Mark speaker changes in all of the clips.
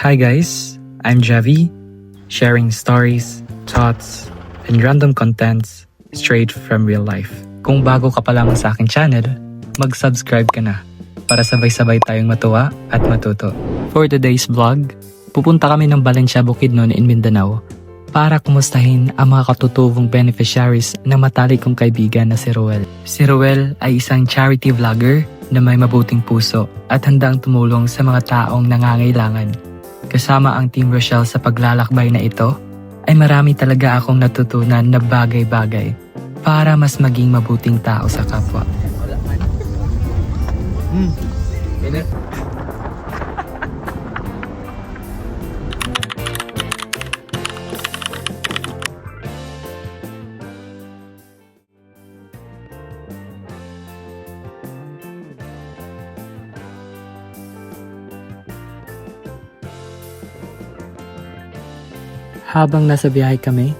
Speaker 1: Hi guys, I'm Javi, sharing stories, thoughts, and random contents straight from real life. Kung bago ka pa lamang sa aking channel, mag-subscribe ka na para sabay-sabay tayong matuwa at matuto. For today's vlog, pupunta kami ng Valencia, Bukidnon in Mindanao para kumustahin ang mga katutubong beneficiaries ng matalik kong kaibigan na si Roel. Si Roel ay isang charity vlogger na may mabuting puso at handang tumulong sa mga taong nangangailangan. Kasama ang Team Rochelle sa paglalakbay na ito, ay marami talaga akong natutunan na bagay-bagay para mas maging mabuting tao sa kapwa. Habang nasa biyahe kami,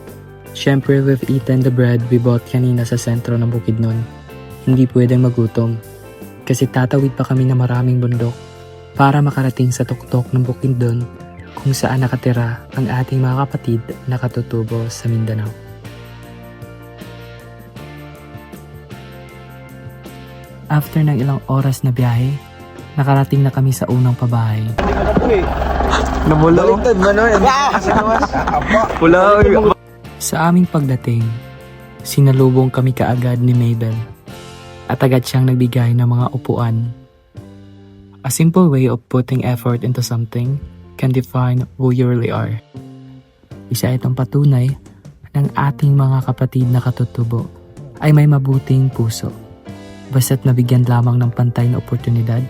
Speaker 1: syempre we've eaten the bread we bought kanina sa sentro ng Bukidnon. Hindi pwedeng magutom kasi tatawid pa kami ng maraming bundok para makarating sa tuktok ng Bukidnon kung saan nakatira ang ating mga kapatid na katutubo sa Mindanao. After ng ilang oras na biyahe, nakarating na kami sa unang pabahay.
Speaker 2: Baliktad man o. Wala.
Speaker 1: Sa aming pagdating, sinalubong kami kaagad ni Mabel at agad siyang nagbigay ng mga upuan. A simple way of putting effort into something can define who you really are. Isa itong patunay ng ating mga kapatid na katutubo ay may mabuting puso, basta't nabigyan lamang ng pantay na oportunidad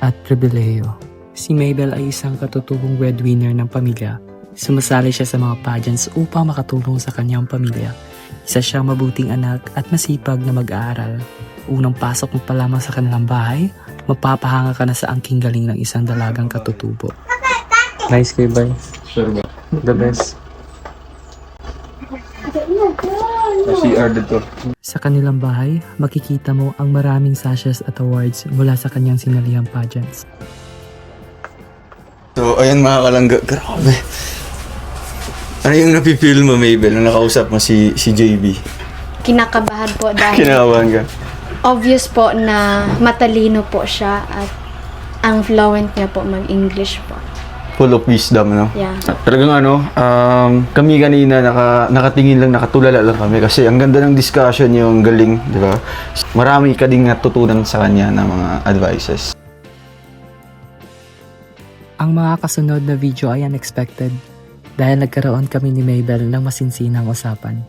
Speaker 1: at pribilehiyo. Si Mabel ay isang katutubong breadwinner ng pamilya. Sumasali siya sa mga pageants upang makatulong sa kanyang pamilya. Isa siyang mabuting anak at masipag na mag-aaral. Unang pasok mo pa lamang sa kanilang bahay, mapapahanga ka na sa angking galing ng isang dalagang katutubo. Nice kay Bay.
Speaker 2: Sure ba?
Speaker 1: The best.
Speaker 2: CR dito.
Speaker 1: Sa kanilang bahay, makikita mo ang maraming sashes at awards mula sa kanyang sinalihang pageants.
Speaker 2: So, ayan mga kalangga. Grabe. Ano yung napipil mo, Mabel, na nakausap mo si JB?
Speaker 3: Kinakabahan po dahil
Speaker 2: Kinabahan ka?
Speaker 3: obvious po na matalino po siya at ang fluent niya po mag-English po.
Speaker 2: Full of wisdom, no?
Speaker 3: Yeah.
Speaker 2: Talagang kami kanina nakatingin lang, nakatulala lang kami kasi ang ganda ng discussion, yung galing, di ba? Marami ka ding natutunan sa kanya ng mga advices.
Speaker 1: Ang mga kasunod na video ay unexpected dahil nagkaroon kami ni Mabel ng masinsinang usapan.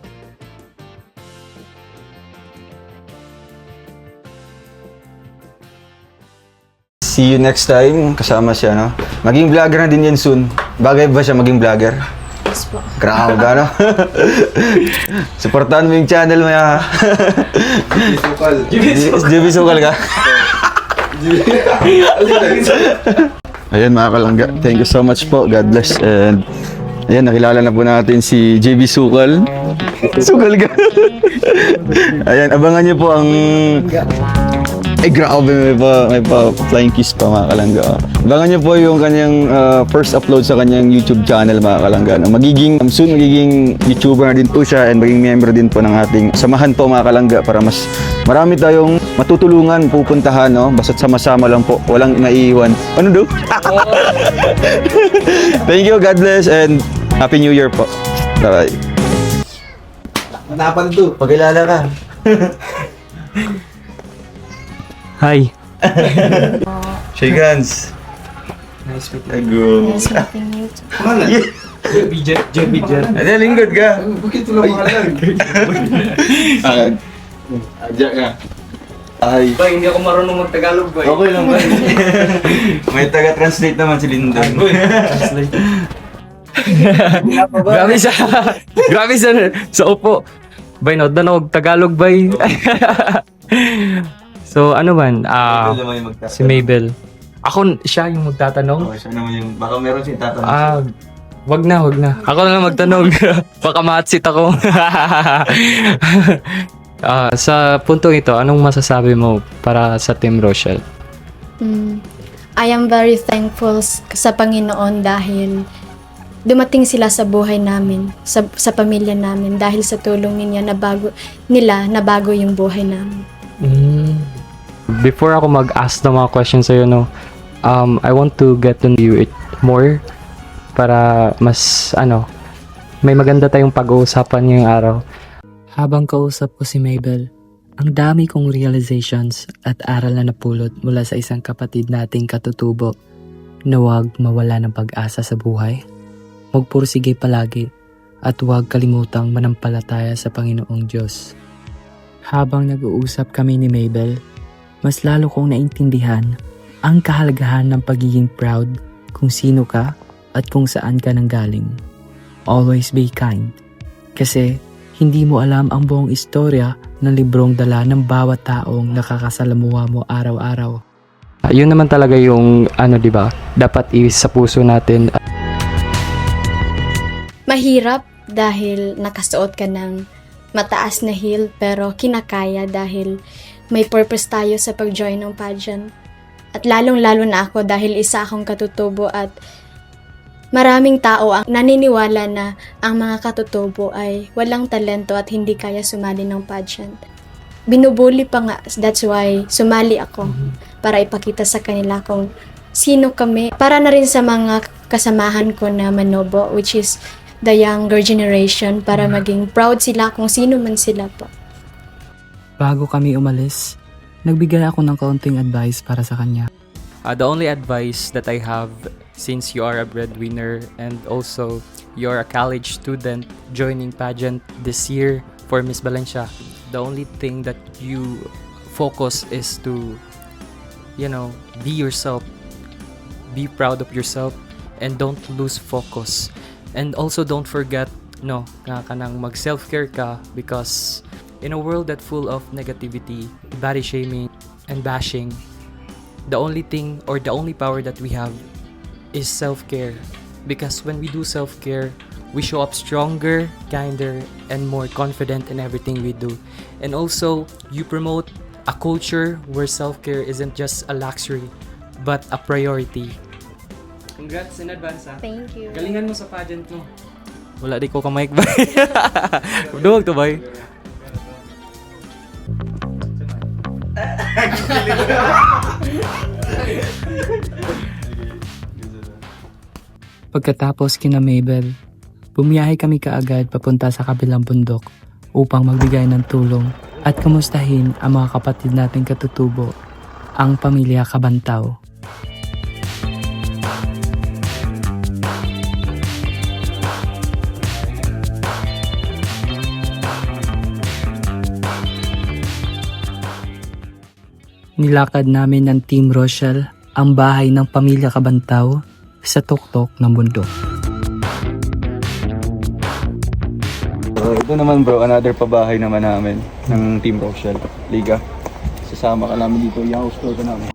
Speaker 2: See you next time. Kasama siya, no? Maging vlogger na din yan soon. Bagay ba siya maging vlogger?
Speaker 3: Yes po.
Speaker 2: Grabe ka, no? Supportahan mo yung channel mo, ha? JB Sukal ka? Ayan mga kalangga, thank you so much po. God bless. And ayan, nakilala na po natin si JB Sukal. Sukal ka? Ayan, abangan niyo po ang... Ay grabe, may pa flying kiss pa mga kalangga. Abangan niyo po yung kanyang first upload sa kanyang YouTube channel mga kalangga. Soon magiging YouTuber na din po siya and maging member din po ng ating samahan po mga kalangga para mas marami tayong matutulungan, pupuntahan, no? Basta't sama-sama lang po, walang naiiwan. Ano do? Thank you, God bless, and Happy New Year po. Bye-bye.
Speaker 4: Napan to.
Speaker 2: Pagkilala ka.
Speaker 1: Hi!
Speaker 2: Shake hands.
Speaker 1: Nice meeting
Speaker 2: Ago.
Speaker 3: Yes, meeting you too.
Speaker 4: Mana?
Speaker 1: you. JB.
Speaker 2: Ano, lingkod ka?
Speaker 4: Bakit lang pangalan?
Speaker 2: Adya ka. Ay.
Speaker 1: Ba, hindi ako marunong mag-Tagalog ba?
Speaker 2: Okay lang ba? May taga-translate naman si Lindon.
Speaker 1: Grabe sa upo. Bay, no, danog Tagalog bay. So, ano man, si Mabel. Siya yung magtatanong.
Speaker 2: Oh, siya naman yung, baka meron siyang tatanong.
Speaker 1: Wag na. Ako na lang magtanong. Baka matsit ako. Sa puntong ito, anong masasabi mo para sa Team Rochelle?
Speaker 3: I am very thankful sa Panginoon dahil dumating sila sa buhay namin, sa pamilya namin, dahil sa tulong nabago yung buhay namin.
Speaker 4: Before ako mag-ask ng mga questions sa'yo, no, I want to get to know you more para mas, may maganda tayong pag-uusapan ngayong araw.
Speaker 1: Habang kausap ko si Mabel, ang dami kong realizations at aral na napulot mula sa isang kapatid nating katutubo na huwag mawala ng pag-asa sa buhay. Magpursige palagi at huwag kalimutang manampalataya sa Panginoong Diyos. Habang nag-uusap kami ni Mabel, mas lalo kong naintindihan ang kahalagahan ng pagiging proud kung sino ka at kung saan ka nanggaling. Always be kind. Kasi hindi mo alam ang buong istorya ng librong dala ng bawat taong nakakasalamuha mo araw-araw.
Speaker 4: Yun naman talaga yung, di ba, dapat sa puso natin.
Speaker 3: Mahirap dahil nakasuot ka ng mataas na heel, pero kinakaya dahil may purpose tayo sa pag-join ng pageant. At lalong-lalo na ako dahil isa akong katutubo at maraming tao ang naniniwala na ang mga katutubo ay walang talento at hindi kaya sumali ng pageant. Binubuli pa nga, that's why sumali ako para ipakita sa kanila kung sino kami. Para na rin sa mga kasamahan ko na manobo, which is the younger generation, para maging proud sila kung sino man sila po.
Speaker 1: Bago kami umalis, nagbigay ako ng kaunting advice para sa kanya.
Speaker 4: The only advice that I have, since you are a breadwinner and also you're a college student joining pageant this year for Miss Valencia, the only thing that you focus is to, be yourself, be proud of yourself, and don't lose focus. And also don't forget, nga kanang mag-self-care ka, because in a world that full of negativity, body shaming, and bashing, the only thing or the only power that we have is self-care. Because when we do self-care, we show up stronger, kinder, and more confident in everything we do. And also, you promote a culture where self-care isn't just a luxury, but a priority. Congrats in advance, ha?
Speaker 3: Thank you.
Speaker 4: Galingan mo sa pageant mo. Wala di ko ka mic ba? Duwag to bay.
Speaker 1: Pagkatapos kina Mabel, bumiyahe kami kaagad papunta sa kabilang bundok upang magbigay ng tulong at kamustahin ang mga kapatid nating katutubo, ang pamilya Kabantaw. Nilakad namin ng Team Rochelle ang bahay ng pamilya Kabantaw sa tuktok ng bundok.
Speaker 2: So, ito naman bro, another pabahay naman namin ng Team Rochelle Liga. Sasama ka namin dito, yung house tour ka namin.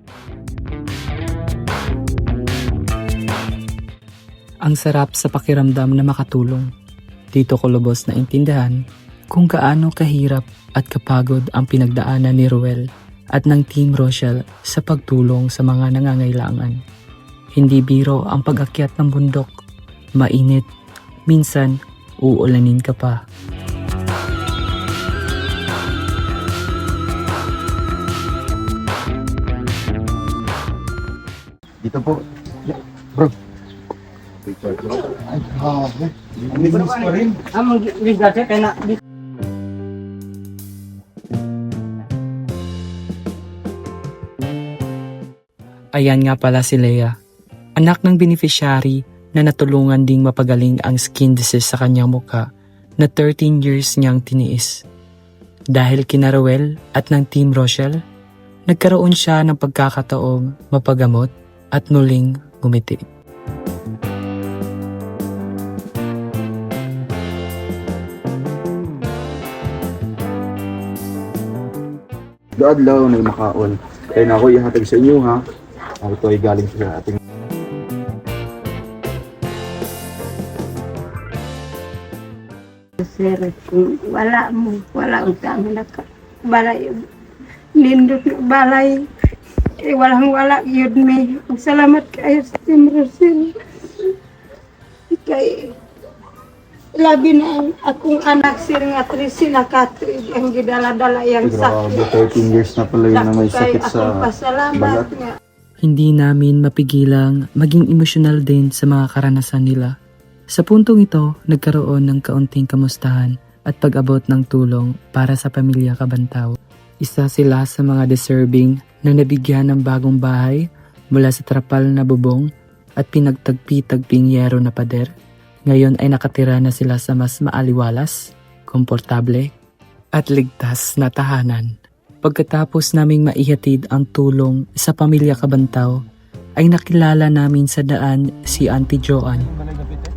Speaker 1: Ang sarap sa pakiramdam na makatulong. Dito ko lubos na intindihan kung gaano kahirap at kapagod ang pinagdaanan ni Ruel at ng Team Rochelle sa pagtulong sa mga nangangailangan. Hindi biro ang pag-akyat ng bundok. Mainit. Minsan, uulanin ka pa.
Speaker 2: Dito po. Bro.
Speaker 1: Ayan nga pala si Leah, anak ng beneficiary na natulungan ding mapagaling ang skin disease sa kanyang mukha na 13 years niyang tiniis. Dahil kina Ruel at ng Team Rochelle, nagkaroon siya ng pagkakataong mapagamot at muling ngumiti.
Speaker 2: Daadlaw na makaon. Kaya na ako ihatag sa inyo ha. Ito ay galing sa ating
Speaker 5: Sir, kung wala mo, wala utang na ka. Balay, lindot na balay. Kay walang-wala yun may. Salamat kayo sa Team Rosel. Kay labi na ang akong anak sir nga Trisina Katrig ang gidala-dala yang
Speaker 2: Grabe,
Speaker 5: sakit.
Speaker 2: 13 years na pala yun na may sakit
Speaker 5: Kay
Speaker 2: sa
Speaker 5: akong pasalamat
Speaker 2: balat.
Speaker 5: nga.
Speaker 1: Hindi namin mapigilang maging emosyonal din sa mga karanasan nila. Sa puntong ito, nagkaroon ng kaunting kamustahan at pag-abot ng tulong para sa pamilya Kabantaw. Isa sila sa mga deserving na nabigyan ng bagong bahay mula sa trapal na bubong at pinagtagpi-tagping yero na pader. Ngayon ay nakatira na sila sa mas maaliwalas, komportable at ligtas na tahanan. Pagkatapos naming maihatid ang tulong sa pamilya Kabantaw, ay nakilala namin sa daan si Auntie Joanne.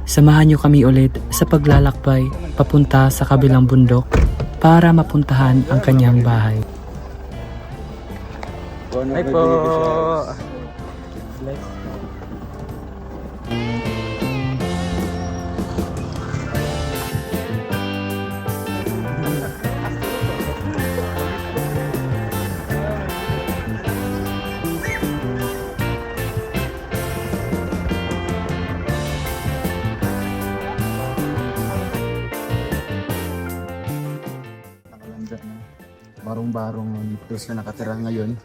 Speaker 1: Samahan niyo kami ulit sa paglalakbay papunta sa kabilang bundok para mapuntahan ang kanyang bahay.
Speaker 4: Hi po!
Speaker 2: Nakalanda na. Barong-barong dito sa nakatira ngayon.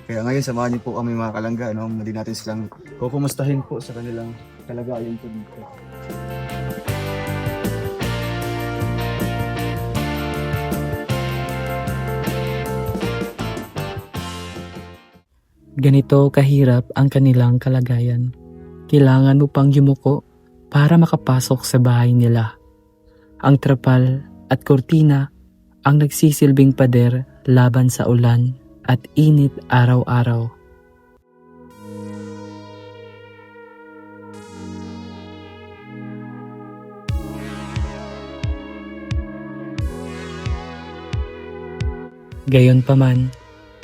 Speaker 2: Kaya ngayon, samahan niyo po kami mga kalangga. No? Hindi natin silang kukumustahin po sa kanilang kalagayan po dito.
Speaker 1: Ganito kahirap ang kanilang kalagayan. Kailangan mo pang yumuko para makapasok sa bahay nila. Ang trapal at kortina ang nagsisilbing pader laban sa ulan at init araw-araw. Gayunpaman,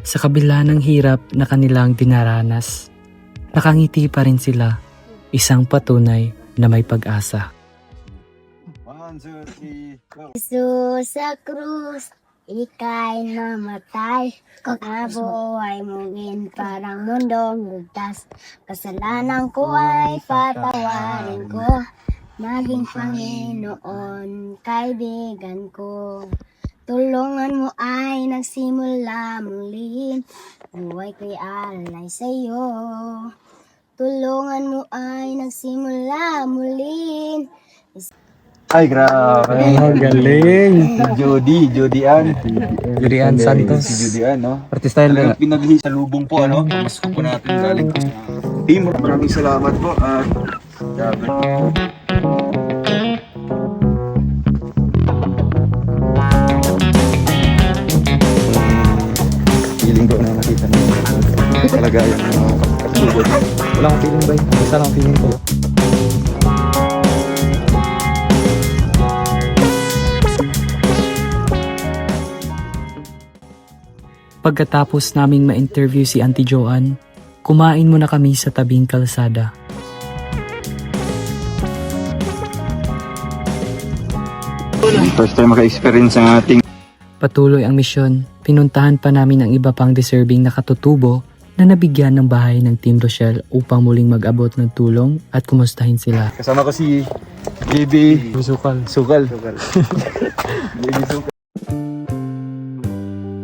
Speaker 1: sa kabila ng hirap na kanilang dinaranas, nakangiti pa rin sila, isang patunay na may pag-asa.
Speaker 2: 1, 2, 3, go!
Speaker 6: Jesus sa krus, ika'y namatay. Nabuhay mungin parang mundong ligtas. Kasalanan ko ay patawarin ko. Maging Panginoon, kaibigan ko. Tulungan mo ay nagsimula muli. Buhay ko'y alay sa'yo. Tulungan mo ay nagsimula muli.
Speaker 2: Ay, grabe!
Speaker 1: galing!
Speaker 2: Jody Ann.
Speaker 1: Jody Ann Santos.
Speaker 2: Si Jody Ann, no?
Speaker 1: Artista yun
Speaker 2: Talagang pinaghi sa lubong po, ano? Mas po natin galing po sa team. Maraming salamat po. Grabe. Feeling ko na nakita na talaga yung katulog.
Speaker 1: Wala akong feeling ba? Isa lang feeling ko. Pagkatapos naming ma-interview si Auntie Joanne, kumain muna kami sa tabing kalsada.
Speaker 2: First time maka-experience ang ating
Speaker 1: Patuloy ang misyon, pinuntahan pa namin ang iba pang deserving na katutubo na nabigyan ng bahay ng Team Rochelle upang muling mag-abot ng tulong at kumustahin sila.
Speaker 2: kasama ko si JB
Speaker 1: Sukal.
Speaker 2: Sukal.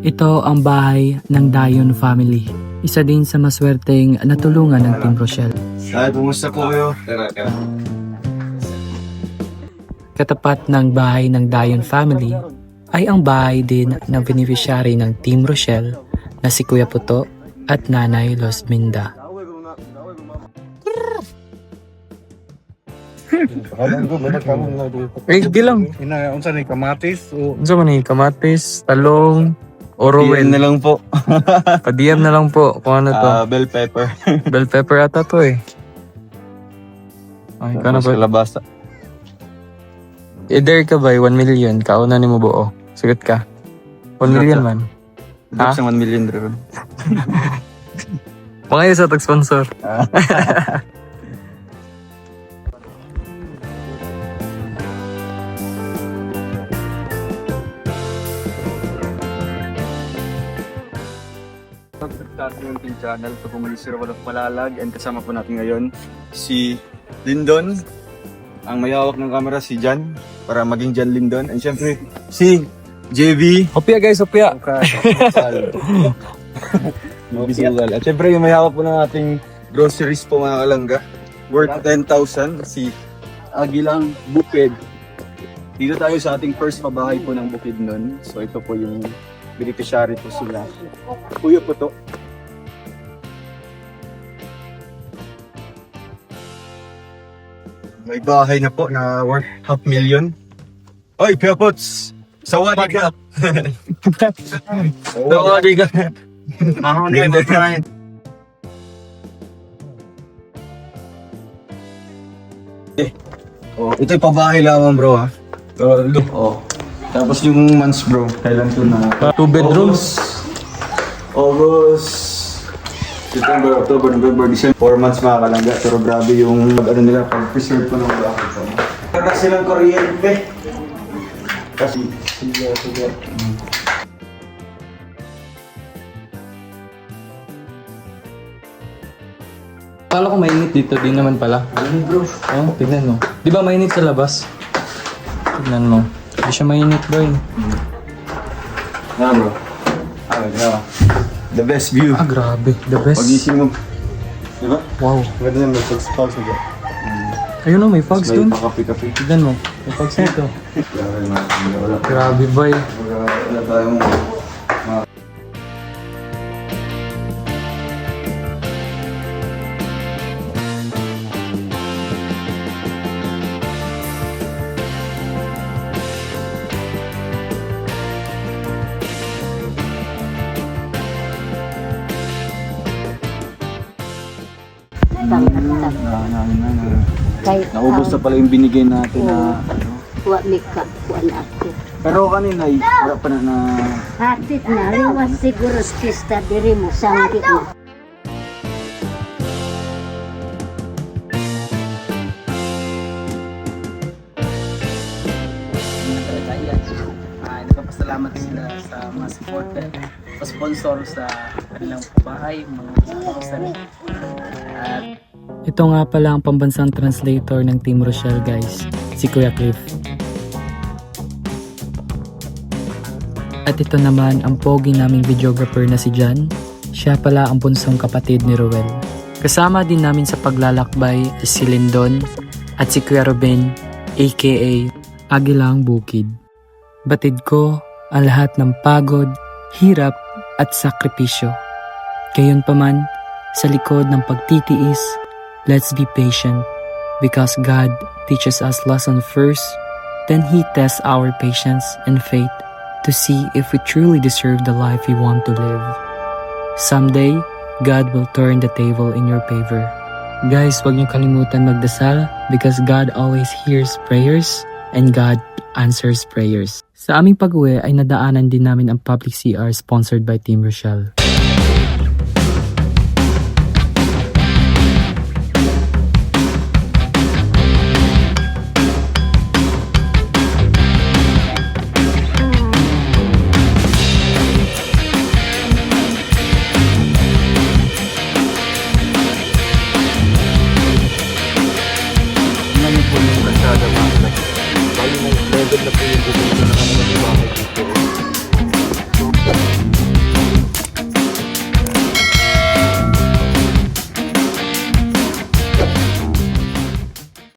Speaker 1: Ito ang bahay ng Dayon family. Isa din sa maswerteng natulungan ng Team Rochelle.
Speaker 2: Ay, kumusta po kayo?
Speaker 1: Katapat ng bahay ng Dayon family ay ang bahay din ng beneficiary ng Team Rochelle na si Kuya Puto at Nanay Losminda.
Speaker 7: Di lang.
Speaker 8: Unsa ni kamatis o
Speaker 7: Unsa man ni kamatis, talong, orowel.
Speaker 2: na lang po.
Speaker 7: Pa-DM na lang po kung ano to.
Speaker 2: Bell pepper.
Speaker 7: Bell pepper ata to eh. Ay, kana ba?
Speaker 2: Labasa.
Speaker 7: Either ka ba 1 million, kauna ni mo buo. Sagot ka. 1 million man. Ha?
Speaker 2: Sa 1 million rin.
Speaker 7: Mga isa tag-sponsor.
Speaker 2: Catherine Team Channel. Ito po muli si Rawal of Malalag and kasama po natin ngayon si Lindon. Ang may hawak ng camera si Jan para maging Jan Lindon. And syempre si JV.
Speaker 7: Hopya guys, hopya.
Speaker 2: Bisugal. At syempre yung may hawak po ng ating groceries po mga kalangga. Worth 10,000 si Agilang Bukid. Dito tayo sa ating first pabahay po ng Bukid nun. So ito po yung beneficiary po sila. Kuya po to. May bahay na po na worth 500,000. Oy, Kuya Pots! Sawadi ka! Sawadi ka! Ganda ka. Oh, ito yung pabahay lamang bro ha. Look, oh. Tapos yung months bro, kailan to na?
Speaker 7: 2 bedrooms.
Speaker 2: August, September, October, November, December. 4 months mga kalangga. Pero grabe yung ano nila, pag-preserve ko ng bakit ko. Kaya silang kuryente. Kasi, sige.
Speaker 7: Akala ko mainit dito, di naman pala.
Speaker 2: Ano bro?
Speaker 7: Oh, tignan mo. Di ba mainit sa labas? Tignan mo. Hindi siya mainit bro eh.
Speaker 2: Na bro. Ah, the best view.
Speaker 7: Ah, grabe. The best.
Speaker 2: Pagising mo. Diba?
Speaker 7: Wow.
Speaker 2: Maganda na may fogs na dyan.
Speaker 7: Ayun o, may fogs
Speaker 2: May
Speaker 7: dun.
Speaker 2: pakapi-kapi.
Speaker 7: Tignan mo. May fogs dito.
Speaker 2: Wala.
Speaker 7: Grabe boy.
Speaker 2: Wala tayong
Speaker 5: Kay
Speaker 2: naubos na pala yung binigay natin na ano.
Speaker 5: wa mika wa na ako.
Speaker 2: Pero kanina ay wala pa na
Speaker 5: Hatit na liwas siguro kista diri mo sanggit mo.
Speaker 1: Nagpapasalamat sila sa mga supporter, sa sponsor sa kanilang bahay, mga sponsor. At ito nga pala ang pambansang translator ng Team Rochelle guys, si Kuya Cliff. At ito naman ang pogi naming videographer na si Jan. Siya pala ang bunsong kapatid ni Rowel. Kasama din namin sa paglalakbay si Lindon at si Kuya Ruben aka Agilang Bukid. Batid ko ang lahat ng pagod, hirap at sakripisyo. Gayunpaman, sa likod ng pagtitiis, let's be patient because God teaches us lesson first, then He tests our patience and faith to see if we truly deserve the life we want to live. Someday, God will turn the table in your favor. Guys, huwag niyo kalimutan magdasal because God always hears prayers and God answers prayers. Sa aming pag-uwi ay nadaanan din namin ang public CR sponsored by Team Rochelle.
Speaker 2: ngayon po yung kalsada mga kalangga. Bali ng level na po yung bubong na naman ng bahay dito.